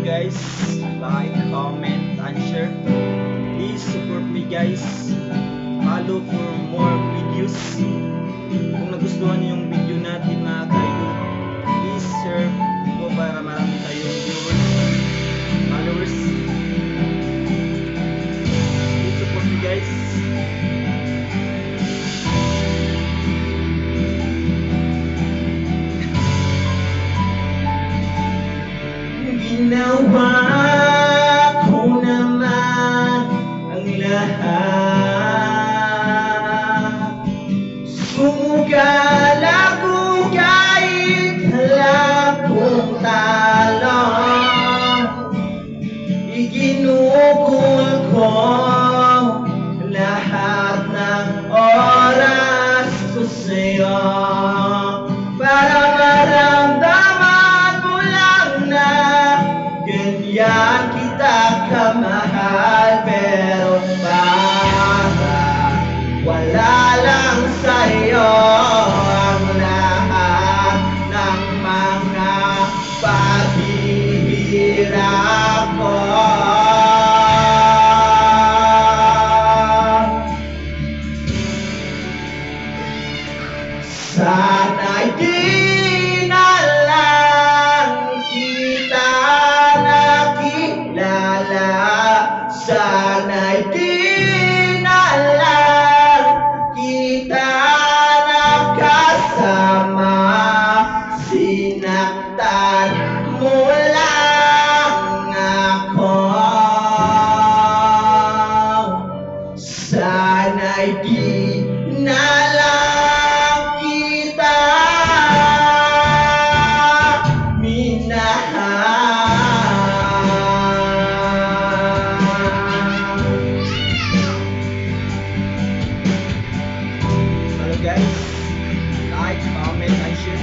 you guys. Like, comment, and share. Please support me guys. Follow for more videos. Kung nagustuhan niyo yung video natin mga kaidol, please share po para marami tayong viewers, followers. Please support me guys. Ginawa ko naman ang lahat. Sumugal ako kahit alam kong talo. Iginugol ko lahat ng oras ko sa'yo para maramdaman mo lang na ganyan kita kamahal. Pero para wala lang sa'yo ang lahat ng mga paghihirap ko. Sana'y di na lang kita nakilala. Sana'y di na lang kita nakasama. Sinaktan mo lang ako. Sana'y di na lang kita minahal. Hello guys, like, comment, and share.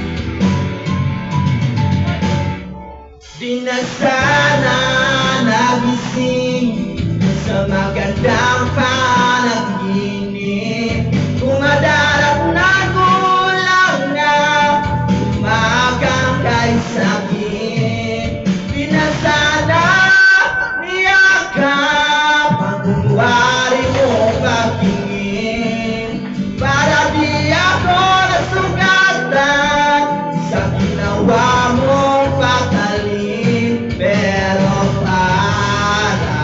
Di na sana nagising sa magandang panaginip. Kumadarat na gulang na umagang kay sakit. Di na sana niyakap ang kunwari mo pagtingin para di ako nasugatan sa ginawa mong pagtalin. Pero para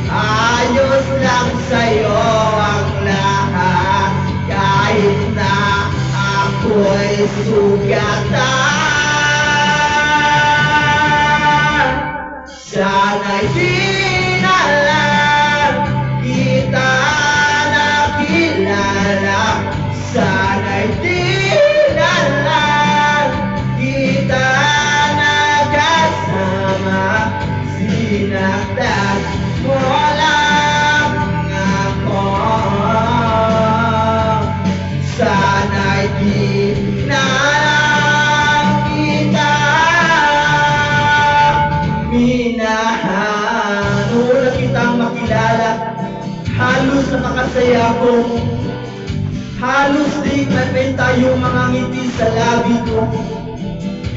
ayos lang sa'yo ang lahat kahit na ako'y sugatan. Sana'y di na lang kita nakilala. Sana'y di na lang kita nakasama. Sinaktan mo lang ako. Sana'y di na lang kita minahal. Una kitang makilala, halos nakakasaya ko. Halos di nagbenta yung mga ngiti sa labi ko.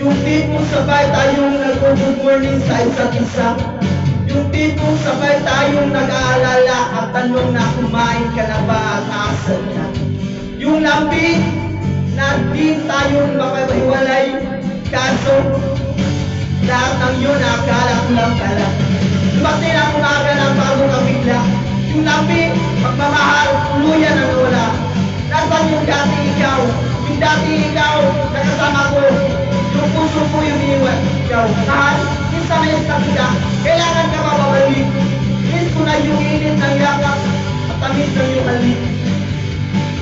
Yung tipong sabay tayong nag-good morning sa isa't isa. Yung tipong sabay tayong nag-aalala at tanong na kumain ka na ba at asan ka. Yung lambing na di tayong makahiwalay, kaso lahat ng yun akala ko lang pala. Dumating ang umaga ng bago ka bigla. Yung lambing, magmamahal, tuluyan ang wala. Nasaan yung dating ikaw? Yung dating ikaw, nakasama ko. Yung puso ko yung iniwan. Ikaw, mahal, minsan na yung sakita. Kailangan ka mababalik. Miss ko na yung init ng yakap at tamis ng iyong halik.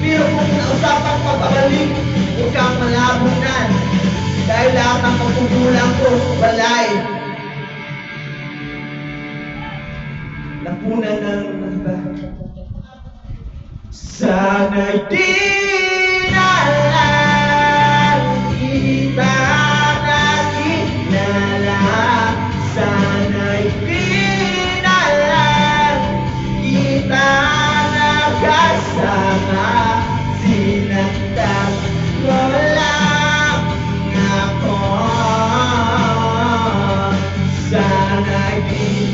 Pero kung nausapan pagpabalik, huwag kang malabunan. Dahil lahat ng pagkukulang ko, walay. Napunan ng iba. Sana'y di na lang kita nakilala. Sana'y di na lang kita nakasama. Sinaktan mo lang ako. Sana'y nananagin